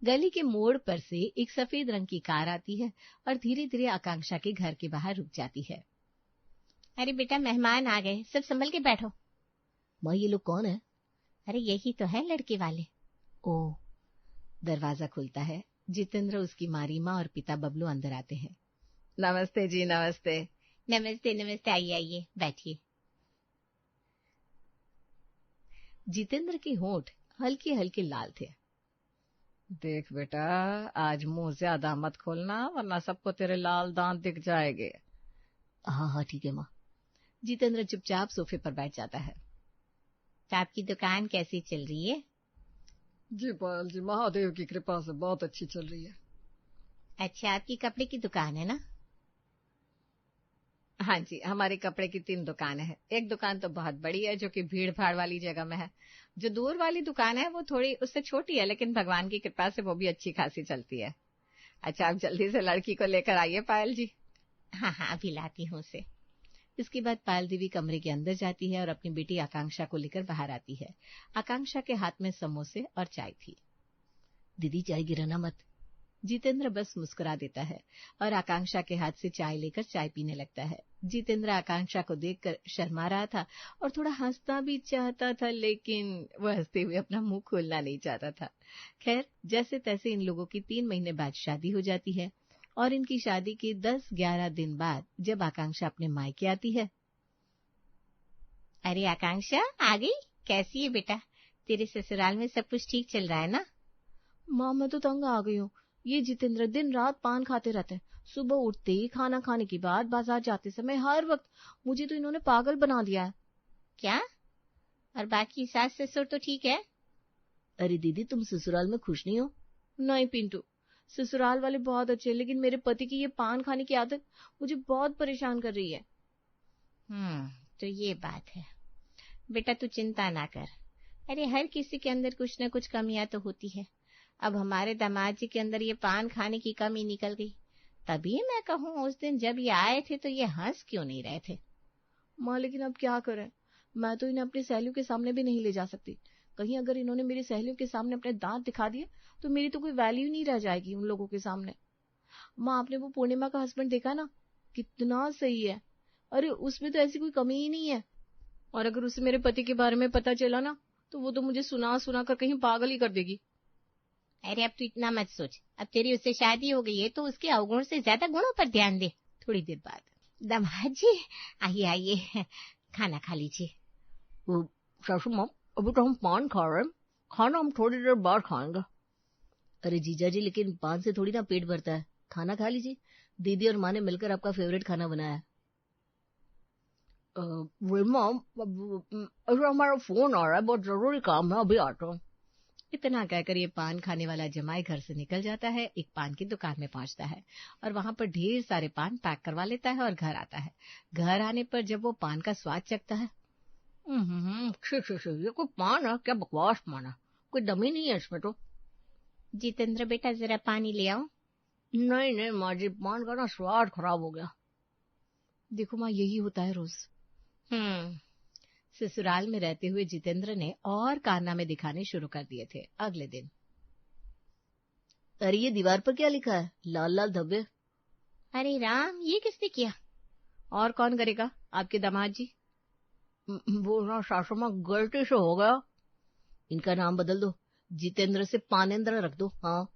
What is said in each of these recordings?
गली के मोड़ पर से एक सफेद रंग की कार आती है और धीरे धीरे आकांक्षा के घर के बाहर रुक जाती है। अरे बेटा, मेहमान आ गए, सब संभल के बैठो। माँ, ये लोग कौन है? अरे यही तो है लड़के वाले। ओह। दरवाजा खुलता है। जितेंद्र, उसकी माँ रीमा और पिता बबलू अंदर आते हैं। नमस्ते जी, नमस्ते। नमस्ते नमस्ते, आइए आइए, बैठिए। जितेंद्र के होंठ हल्के हल्के लाल थे। देख बेटा, आज मुंह ज्यादा मत खोलना, वरना सबको तेरे लाल दांत दिख जाएंगे। हाँ हाँ ठीक है माँ। जितेंद्र चुपचाप सोफे पर बैठ जाता है। तो आपकी दुकान कैसी चल रही है? जी पायल जी, महादेव की कृपा से बहुत अच्छी चल रही है। अच्छा, आपकी कपड़े की दुकान है ना? हाँ जी, हमारी कपड़े की 3 दुकानें हैं। एक दुकान तो बहुत बड़ी है, जो कि भीड़ भाड़ वाली जगह में है। जो दूर वाली दुकान है वो थोड़ी उससे छोटी है, लेकिन भगवान की कृपा से वो भी अच्छी खासी चलती है। अच्छा, आप जल्दी से लड़की को लेकर आइए पायल जी। हाँ हाँ, अभी लाती हूँ उसे। इसके बाद पायल देवी कमरे के अंदर जाती है और अपनी बेटी आकांक्षा को लेकर बाहर आती है। आकांक्षा के हाथ में समोसे और चाय थी। दीदी, चाय गिराना मत। जितेंद्र बस मुस्कुरा देता है और आकांक्षा के हाथ से चाय लेकर चाय पीने लगता है। जितेंद्र आकांक्षा को देखकर शर्मा रहा था और थोड़ा हंसना भी चाहता था, लेकिन वह हंसते हुए अपना मुंह खोलना नहीं चाहता था। खैर, जैसे तैसे इन लोगों की 3 महीने बाद शादी हो जाती है और इनकी शादी के 10-11 दिन बाद जब आकांक्षा अपने मायके आती है। अरे आकांक्षा, आ गई? कैसी है बेटा? तेरे ससुराल में सब कुछ ठीक चल रहा है ना? माँ, मैं तो तंग आ गई हूँ। ये जितेंद्र दिन रात पान खाते रहते हैं। सुबह उठते ही, खाना खाने के बाद, बाजार जाते समय, हर वक्त। मुझे तो इन्होंने पागल बना दिया है। क्या? और बाकी सास ससुर तो ठीक है? अरे दीदी, तुम ससुराल में खुश नहीं हो? नहीं पिंटू, ससुराल वाले बहुत अच्छे हैं, लेकिन मेरे पति की ये पान खाने की आदत मुझे बहुत परेशान कर रही है। तो ये बात है। बेटा तू चिंता ना कर। अरे हर किसी के अंदर कुछ न कुछ कमियां तो होती है। अब हमारे दामाद जी के अंदर ये पान खाने की कमी निकल गई। तभी मैं कहूँ, उस दिन जब ये आए थे तो ये हंस क्यों नहीं रहे थे? माँ, लेकिन अब क्या करें? मैं तो इन्हें अपनी सहेलियों के सामने भी नहीं ले जा सकती। कहीं अगर इन्होंने मेरी सहेलियों के सामने अपने दांत दिखा दिए तो मेरी तो कोई वैल्यू नहीं रह जाएगी उन लोगों के सामने। माँ, आपने वो पूर्णिमा का हस्बैंड देखा ना? कितना सही है। अरे उसमें तो ऐसी कोई कमी ही नहीं है। और अगर उसे मेरे पति के बारे में पता चला ना, तो वो तो मुझे सुना सुना कर कहीं पागल ही कर देगी। अरे अब तू इतना मत सोच। अब तेरी उससे शादी हो गई है तो उसके अवगुण से ज्यादा गुणों पर ध्यान दे। थोड़ी देर बाद। दामाद जी, आइए आइए, खाना खा लीजिए। सासू माँ, अभी तो हम पान खा रहे हैं, खाना हम थोड़ी देर बाद खाएंगे। अरे जीजा जी, लेकिन पान से थोड़ी ना पेट भरता है। खाना खा लीजिए, दीदी और माँ ने मिलकर आपका फेवरेट खाना बनाया है। हमारा फोन आ रहा है, बहुत जरूरी काम है, अभी आता हूँ। इतना कहकर ये पान खाने वाला जमाई घर से निकल जाता है, एक पान की दुकान में पहुंचता है और वहां पर ढेर सारे पान पैक करवा लेता है और घर आता है। घर आने पर जब वो पान का स्वाद चखता है, ये कोई पान है क्या? बकवास पान है, कोई दम ही नहीं है इसमें तो। जितेंद्र बेटा, जरा पानी ले आओ। नहीं नहीं माँ जी, पान का ना स्वाद खराब हो गया। देखो माँ, यही होता है रोज। ससुराल में रहते हुए जितेंद्र ने और कारनामे दिखाने शुरू कर दिए थे। अगले दिन। अरे ये दीवार पर क्या लिखा है? लाल लाल धब्बे। अरे राम, ये किसने किया? और कौन करेगा? आपके दामाद जी। वो ना सासू माँ, गलती से हो गया। इनका नाम बदल दो, जितेंद्र से पानेंद्र रख दो। हाँ।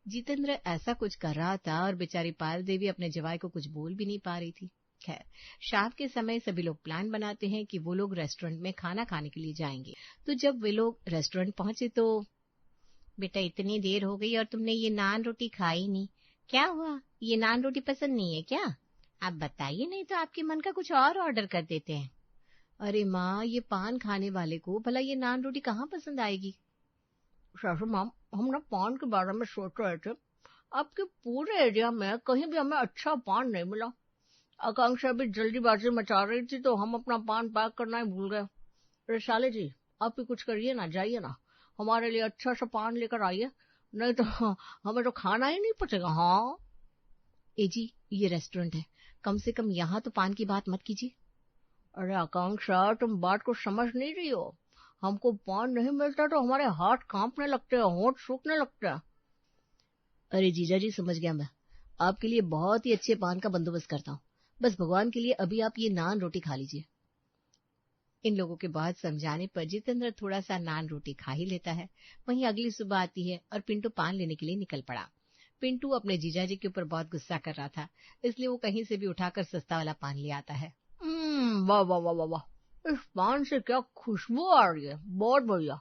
जितेंद्र ऐसा कुछ कर रहा था और बेचारी पायल देवी अपने जवाई को कुछ बोल भी नहीं पा रही थी। खैर, शाम के समय सभी लोग प्लान बनाते हैं कि वो लोग रेस्टोरेंट में खाना खाने के लिए जाएंगे। तो जब वे लोग रेस्टोरेंट पहुंचे तो, बेटा इतनी देर हो गई और तुमने ये नान रोटी खाई नहीं। क्या हुआ? ये नान रोटी पसंद नहीं है क्या? आप बताइए, नहीं तो आपके मन का कुछ और ऑर्डर कर देते हैं। अरे माँ, ये पान खाने वाले को भला ये नान रोटी कहाँ पसंद आएगी? सासू माँ, हम ना पान के बारे में सोच रहे थे। आपके पूरे एरिया में कहीं भी हमें अच्छा पान नहीं मिला। आकांक्षा भी जल्दीबाजी मचा रही थी तो हम अपना पान पैक करना ही भूल गए। अरे साले जी, आप भी कुछ करिए ना, जाइए ना, हमारे लिए अच्छा सा पान लेकर आइए, नहीं तो हमें तो खाना ही नहीं पचेगा। हाँ। ए जी, ये रेस्टोरेंट है, कम से कम यहाँ तो पान की बात मत कीजिए। अरे आकांक्षा, तुम बात को समझ नहीं रही हो। हमको पान नहीं मिलता तो हमारे हाथ कांपने लगते हैं, होंठ सूखने लगते हैं। अरे जीजा जी, समझ गया मैं। आपके लिए बहुत ही अच्छे पान का बंदोबस्त करता हूँ। बस भगवान के लिए अभी आप ये नान रोटी खा लीजिए। इन लोगों के बहुत समझाने पर जितेंद्र थोड़ा सा नान रोटी खा ही लेता है। वहीं अगली सुबह आती है और पिंटू पान लेने के लिए निकल पड़ा। पिंटू अपने जीजाजी के ऊपर बहुत गुस्सा कर रहा था, इसलिए वो कहीं से भी उठाकर सस्ता वाला पान ले आता है। वाह वाह वाह वाह वाह, इस पान से क्या खुशबू आ रही है, बहुत बढ़िया।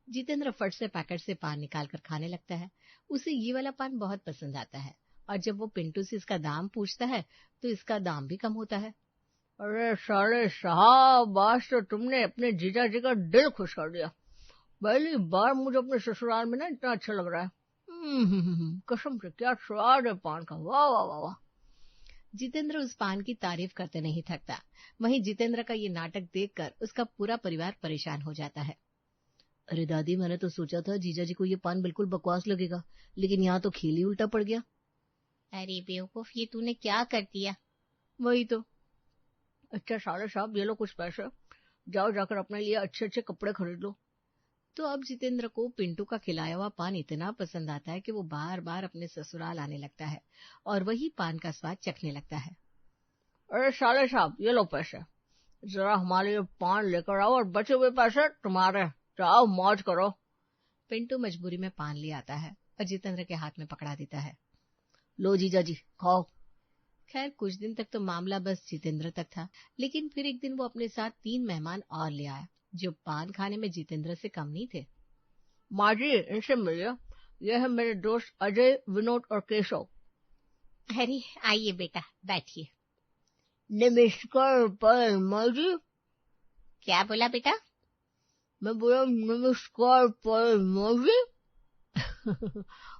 जितेंद्र फट से पैकेट से पान निकालकर खाने लगता है। उसे ये वाला पान बहुत पसंद आता है, और जब वो पिंटू से इसका दाम पूछता है तो इसका दाम भी कम होता है। अरे साले साहब, आज तो तुमने अपने जीजा जी का दिल खुश कर दिया। पहली बार मुझे अपने ससुराल में ना इतना अच्छा लग रहा है। कसम से क्या स्वाद है पान का, वाह वाह वाह वाह। जितेंद्र उस पान की तारीफ करते नहीं थकता। वहीं जितेंद्र का ये नाटक देखकर उसका पूरा परिवार परेशान हो जाता है। अरे दादी, मैंने तो सोचा था जीजा जी को ये पान बिल्कुल बकवास लगेगा, लेकिन यहाँ तो खेल ही उल्टा पड़ गया। अरे बेवकूफ, ये तूने क्या कर दिया? वही तो। अच्छा साले साहब, ये लो कुछ पैसे, जाओ जाकर अपने लिए अच्छे अच्छे कपड़े खरीद लो। तो अब जितेंद्र को पिंटू का खिलाया हुआ पान इतना पसंद आता है कि वो बार बार अपने ससुराल आने लगता है और वही पान का स्वाद चखने लगता है। अरे साले साहब, ये लो पैसे, जरा हमारे लिए पान लेकर आओ और बचे हुए पैसे तुम्हारे, जाओ मौज करो। पिंटू मजबूरी में पान ले आता है और जितेंद्र के हाथ में पकड़ा देता है। लो जीजा जी, खाओ। खैर कुछ दिन तक तो मामला बस जितेंद्र तक था, लेकिन फिर एक दिन वो अपने साथ 3 मेहमान और ले आया जो पान खाने में जितेंद्र से कम नहीं थे। माँ जी, इनसे मिलिए, यह है मेरे दोस्त अजय, विनोद और केशव। अरे आइए बेटा, बैठिए। नमस्कार पाल माँ जी। क्या बोला बेटा? मैं बोला नमस्कार पाल माँ जी।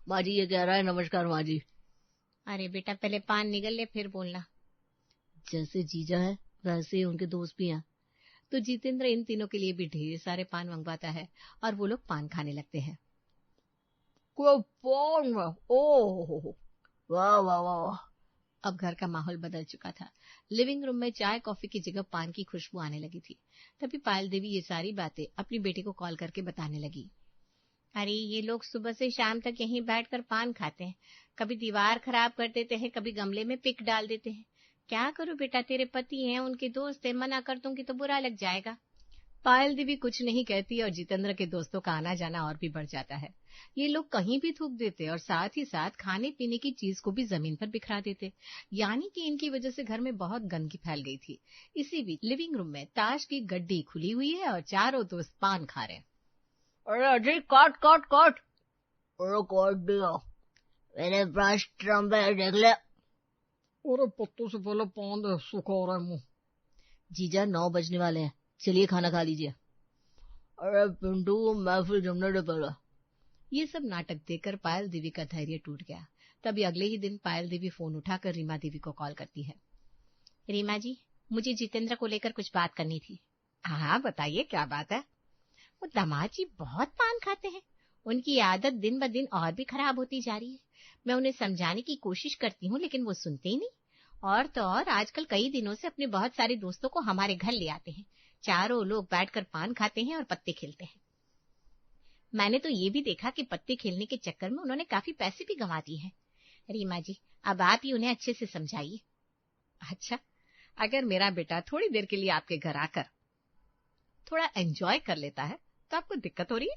माँ जी ये कह रहा है नमस्कार माँ जी। अरे बेटा, पहले पान निगल ले फिर बोलना। जैसे जीजा है वैसे ही उनके दोस्त भी हैं। तो जितेंद्र इन तीनों के लिए भी ढेर सारे पान मंगवाता है और वो लोग पान खाने लगते हैं। पान, ओह वाह वाह वाह। अब घर का माहौल बदल चुका था। लिविंग रूम में चाय कॉफी की जगह पान की खुशबू आने लगी थी। तभी पायल देवी ये सारी बातें अपनी बेटी को कॉल करके बताने लगी। अरे ये लोग सुबह से शाम तक यहीं बैठकर पान खाते हैं, कभी दीवार खराब कर देते हैं, कभी गमले में पिक डाल देते हैं। क्या करूं बेटा, तेरे पति हैं, उनके दोस्त हैं, मना कर दूंगी तो बुरा लग जाएगा। पायल देवी कुछ नहीं कहती और जितेंद्र के दोस्तों का आना जाना और भी बढ़ जाता है। ये लोग कहीं भी थूक देते और साथ ही साथ खाने पीने की चीज को भी जमीन पर बिखरा देते, यानी कि इनकी वजह से घर में बहुत गंदगी फैल गई थी। इसी बीच लिविंग रूम में ताश की गड्डी खुली हुई है और चारों दोस्त पान खा रहे हैं। अरे अजय, काट काट काट। अरे काट दिया, मेरे पास ट्रम्प है, देख ले। अरे पत्तों से पहले पान दे, सूखा हो रहा है मुंह। जीजा 9 बजने वाले हैं, चलिए खाना खा लीजिए। अरे पिंटू, महफिल जमने दे पहले। ये सब नाटक देखकर पायल देवी का धैर्य टूट गया। तभी अगले ही दिन पायल देवी फोन उठाकर रीमा देवी को कॉल करती है। रीमा जी, मुझे जितेंद्र को लेकर कुछ बात करनी थी। हाँ बताइए, क्या बात है? वो दामाद जी बहुत पान खाते हैं, उनकी आदत दिन ब दिन और भी खराब होती जा रही है। मैं उन्हें समझाने की कोशिश करती हूँ लेकिन वो सुनते ही नहीं। और तो और आजकल कई दिनों से अपने बहुत सारे दोस्तों को हमारे घर ले आते हैं, चारों लोग बैठकर पान खाते हैं और पत्ते खेलते हैं। मैंने तो ये भी देखा कि पत्ते खेलने के चक्कर में उन्होंने काफी पैसे भी गंवा दिए हैं। रीमा जी, अब आप ही उन्हें अच्छे से समझाइए। अच्छा, अगर मेरा बेटा थोड़ी देर के लिए आपके घर आकर थोड़ा एंजॉय कर लेता है तो आपको दिक्कत हो रही है?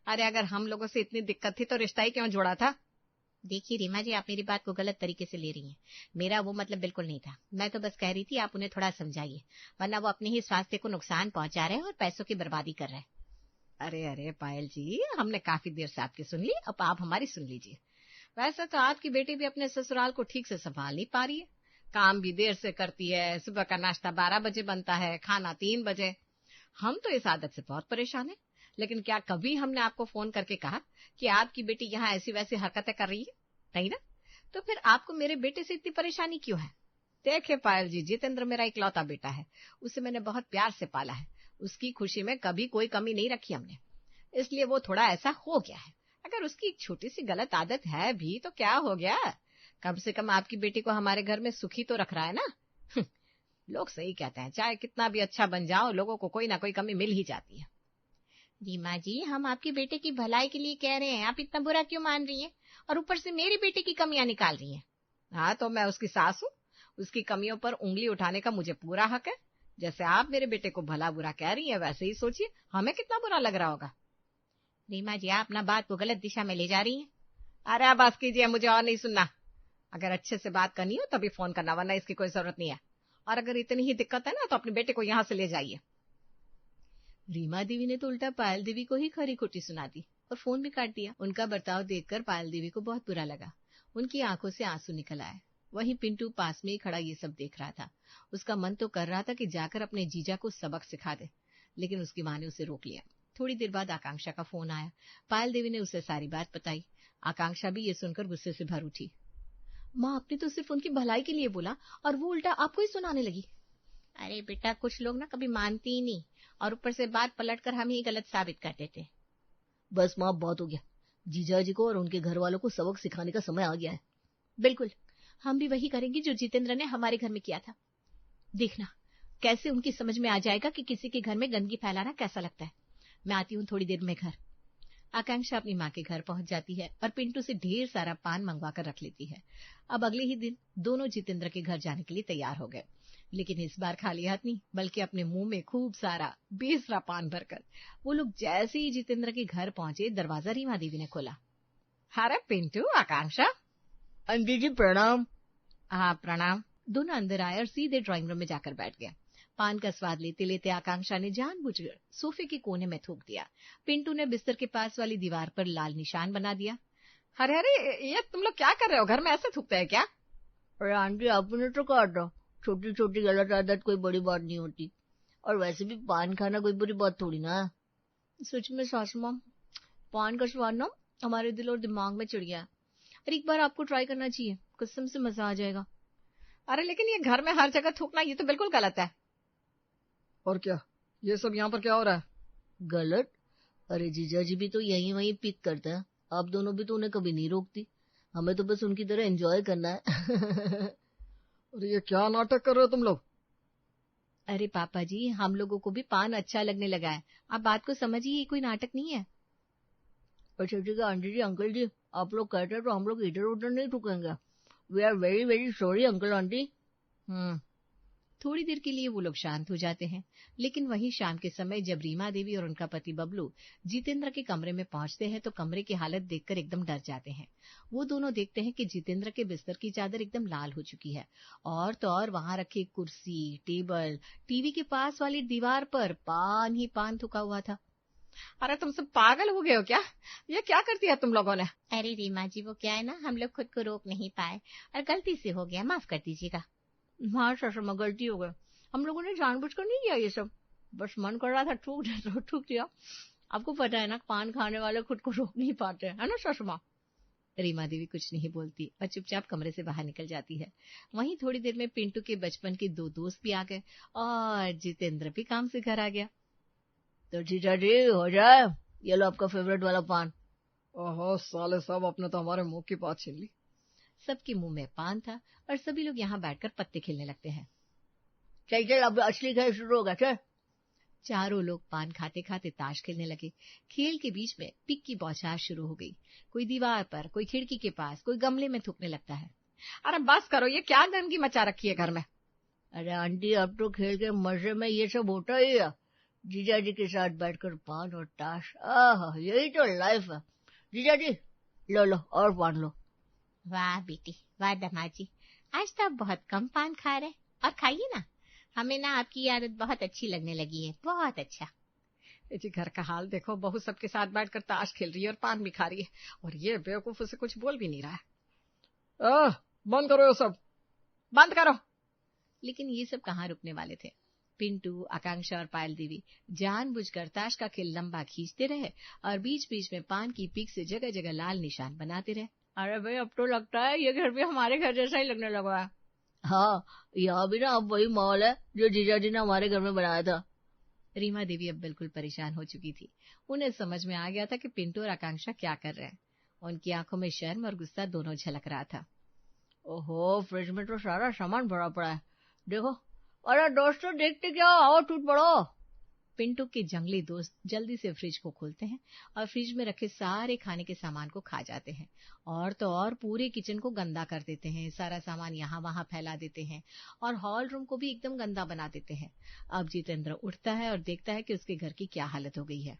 अरे अगर हम लोगों से इतनी दिक्कत थी तो रिश्ता ही क्यों जोड़ा था? देखिए रीमा जी, आप मेरी बात को गलत तरीके से ले रही हैं। मेरा वो मतलब बिल्कुल नहीं था। मैं तो बस कह रही थी आप उन्हें थोड़ा समझाइए, वरना वो अपने ही स्वास्थ्य को नुकसान पहुंचा रहे हैं और पैसों की बर्बादी कर रहे हैं। अरे अरे पायल जी, हमने काफी देर से आपकी सुन ली, अब आप हमारी सुन लीजिए। वैसे तो आपकी बेटी भी अपने ससुराल को ठीक से संभाल नहीं पा रही है। काम भी देर से करती है, सुबह का नाश्ता 12 बजे बनता है, खाना 3 बजे। हम तो इस आदत से बहुत परेशान है। लेकिन क्या कभी हमने आपको फोन करके कहा कि आपकी बेटी यहाँ ऐसी वैसी हरकतें कर रही है? नहीं ना? तो फिर आपको मेरे बेटे से इतनी परेशानी क्यों है? देखिए पायल जी, जितेंद्र मेरा इकलौता बेटा है, उसे मैंने बहुत प्यार से पाला है। उसकी खुशी में कभी कोई कमी नहीं रखी हमने, इसलिए वो थोड़ा ऐसा हो गया है। अगर उसकी एक छोटी सी गलत आदत है भी तो क्या हो गया, कम से कम आपकी बेटी को हमारे घर में सुखी तो रख रहा है ना। लोग सही कहते हैं, चाहे कितना भी अच्छा बन जाओ, लोगों को कोई ना कोई कमी मिल ही जाती है। रीमा जी, हम आपके बेटे की भलाई के लिए कह रहे हैं, आप इतना बुरा क्यों मान रही हैं? और ऊपर से मेरे बेटे की कमियां निकाल रही हैं। हाँ, तो मैं उसकी सास हूँ, उसकी कमियों पर उंगली उठाने का मुझे पूरा हक है। जैसे आप मेरे बेटे को भला बुरा कह रही हैं, वैसे ही सोचिए हमें कितना बुरा लग रहा होगा। रीमा जी, आप अपना बात को गलत दिशा में ले जा रही हैं। अरे आप बस कीजिए, मुझे और नहीं सुनना। अगर अच्छे से बात करनी हो तभी फोन करना, वरना इसकी कोई जरूरत नहीं है। और अगर इतनी ही दिक्कत है ना, तो अपने बेटे को यहाँ से ले जाइए। रीमा देवी ने तो उल्टा पायल देवी को ही खरी खोटी सुना दी और फोन भी काट दिया। उनका बर्ताव देखकर पायल देवी को बहुत बुरा लगा। उनकी आंखों से आंसू निकल आए। वहीं पिंटू पास में ही खड़ा ये सब देख रहा था। उसका मन तो कर रहा था कि जाकर अपने जीजा को सबक सिखा दे, लेकिन उसकी माँ ने उसे रोक लिया। थोड़ी देर बाद आकांक्षा का फोन आया। पायल देवी ने उसे सारी बात बताई। आकांक्षा भी ये सुनकर गुस्से से भर उठी। माँ, आपने तो सिर्फ उनकी भलाई के लिए बोला और वो उल्टा आपको ही सुनाने लगी। अरे बेटा, कुछ लोग ना कभी मानते ही नहीं और ऊपर से बात पलटकर हम ही गलत साबित कर देते। बस माँ, बहुत हो गया। जीजा जी को और उनके घर वालों को सबक सिखाने का समय आ गया है। बिल्कुल, हम भी वही करेंगे जो जितेंद्र ने हमारे घर में किया था। देखना कैसे उनकी समझ में आ जाएगा कि किसी के घर में गंदगी फैलाना कैसा लगता है। मैं आती हूँ थोड़ी देर में घर। आकांक्षा अपनी माँ के घर पहुंच जाती है और पिंटू से ढेर सारा पान मंगवा कर रख लेती है। अब अगले ही दिन दोनों जितेंद्र के घर जाने के लिए तैयार हो गए, लेकिन इस बार खाली हाथ नहीं, बल्कि अपने मुंह में खूब सारा बेसरा पान भरकर। वो लोग जैसे ही जितेंद्र के घर पहुंचे, दरवाजा रीमा देवी ने खोला। अरे पिंटू, आकांक्षा। आंटी जी प्रणाम। हाँ प्रणाम। दोनों अंदर आए और सीधे ड्राइंग रूम में जाकर बैठ गए। पान का स्वाद लेते लेते आकांक्षा ने जानबूझकर सोफे के कोने में थूक दिया। पिंटू ने बिस्तर के पास वाली दीवार पर लाल निशान बना दिया। अरे अरे, ये तुम लोग क्या कर रहे हो? घर में ऐसे थूकते हैं क्या? अरे आंटी, आपने तो कहा था छोटी छोटी गलत आदत कोई बड़ी बात नहीं होती, और वैसे भी पान खाना कोई बुरी बात थोड़ी ना। सच में सासू माँ, पान का स्वाद ना हमारे दिल और दिमाग में चढ़ गया। और एक बार आपको ट्राई करना चाहिए, कसम से मजा आ जाएगा। अरे लेकिन ये घर में हर जगह थूकना, ये तो बिल्कुल गलत है। और क्या, ये सब यहाँ पर क्या हो रहा है? गलत? अरे जीजा जी भी तो यहीं वहीं पिक करते हैं, आप दोनों भी तो उन्हें कभी नहीं रोकती। हमें तो बस उनकी तरह एंजॉय करना है। अरे ये क्या नाटक कर रहे हो तुम लोग? अरे पापा जी, हम लोगों को भी पान अच्छा लगने लगा है, आप बात को समझिए, ये कोई नाटक नहीं है। अच्छा ठीक है आंटी जी, अंकल जी, आप लोग कहते हैं तो हम लोग इधर उधर नहीं थूकेंगे। We are very very sorry uncle aunty. थोड़ी देर के लिए वो लोग शांत हो जाते हैं, लेकिन वही शाम के समय जब रीमा देवी और उनका पति बबलू जितेंद्र के कमरे में पहुंचते हैं तो कमरे की हालत देखकर एकदम डर जाते हैं। वो दोनों देखते हैं कि जितेंद्र के बिस्तर की चादर एकदम लाल हो चुकी है, और तो और वहां रखे कुर्सी, टेबल, टीवी के पास वाली दीवार पर पान ही पान थुका हुआ था। अरे तुम सब पागल हो गए हो क्या? ये क्या कर दिया तुम लोगों ने? अरे रीमा जी, वो क्या है ना, हम लोग खुद को रोक नहीं पाए और गलती से हो गया, माफ कर दीजिएगा। हाँ ससुमा, गलती हो गई, हम लोगों ने जानबूझकर नहीं किया ये सब, बस मन कर रहा था ठूक दे तो ठूक दिया। आपको पता है ना, पान खाने वाले खुद को रोक नहीं पाते, है ना ससुमा? रीमा देवी कुछ नहीं बोलती और चुपचाप कमरे से बाहर निकल जाती है। वहीं थोड़ी देर में पिंटू के बचपन के दो दोस्त भी आ गए और जितेंद्र भी काम से घर आ गया। तो जीजा जी, हो जाए, ये लो आपका फेवरेट वाला पान। ओहो साले साहब, आपने तो हमारे मुंह की बात छीन ली। सबके मुंह में पान था और सभी लोग यहाँ बैठकर पत्ते खेलने लगते हैं। चल चल, अब असली खेल शुरू होगा, चल। चारों लोग पान खाते खाते ताश खेलने लगे। खेल के बीच में पिक की बौछार शुरू हो गई। कोई दीवार पर, कोई खिड़की के पास, कोई गमले में थूकने लगता है। अरे बस करो, ये क्या गंदगी मचा रखी है घर में? अरे आंटी, अब तो खेल के मजे में ये सब होता ही है, जीजा जी के साथ बैठकर पान और ताश, आह यही तो लाइफ है। जीजा जी, लो लो और पान लो। वाह बेटी, वाह दामाद जी, आज तो आप बहुत कम पान खा रहे, और खाइए ना, हमें ना आपकी आदत बहुत अच्छी लगने लगी है, बहुत अच्छा। जी घर का हाल देखो, बहू सबके साथ बैठकर ताश खेल रही है और पान भी खा रही है, और ये बेवकूफ उसे कुछ बोल भी नहीं रहा है। बंद करो ये सब, बंद करो। लेकिन ये सब कहाँ रुकने वाले थे। पिंटू, आकांक्षा और पायल देवी जानबूझकर ताश का खेल लंबा खींचते रहे और बीच बीच में पान की पीक से जगह जगह लाल निशान बनाते रहे। अरे भाई, अब तो लगता है ये घर भी हमारे घर जैसा ही लगने लगा है। हाँ, यहाँ भी ना अब वही माहौल है जो जीजा जी ने हमारे घर में बनाया था। रीमा देवी अब बिल्कुल परेशान हो चुकी थी। उन्हें समझ में आ गया था कि पिंटू और आकांक्षा क्या कर रहे हैं। उनकी आंखों में शर्म और गुस्सा दोनों झलक रहा था। ओहो, फ्रिज में तो सारा सामान भरा पड़ा है, देखो। अरे दोस्तों, देखते क्या, आओ टूट पड़ो। पिंटू के जंगली दोस्त जल्दी से फ्रिज को खोलते हैं और फ्रिज में रखे सारे खाने के सामान को खा जाते हैं। और तो और पूरे किचन को गंदा कर देते हैं, सारा सामान यहाँ वहां फैला देते हैं और हॉल रूम को भी एकदम गंदा बना देते हैं। अब जितेंद्र उठता है और देखता है कि उसके घर की क्या हालत हो गई है।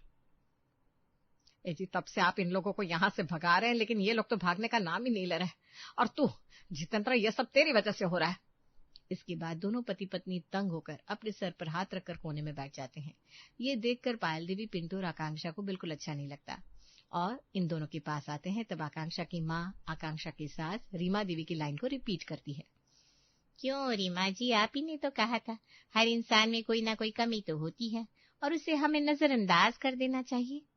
जी, तब से आप इन लोगों को यहाँ से भगा रहे हैं, लेकिन ये लोग तो भागने का नाम ही नहीं ले रहे। और तू जितेंद्र, ये सब तेरी वजह से हो रहा है। इसके बाद दोनों पति पत्नी तंग होकर अपने सर पर हाथ रखकर कोने में बैठ जाते हैं। ये देखकर पायल देवी पिंटू और आकांक्षा को बिल्कुल अच्छा नहीं लगता और इन दोनों के पास आते हैं। तब आकांक्षा की माँ आकांक्षा के साथ रीमा देवी की लाइन को रिपीट करती है। क्यों रीमा जी, आप ही ने तो कहा था हर इंसान में कोई ना कोई कमी तो होती है और उसे हमें नजरअंदाज कर देना चाहिए।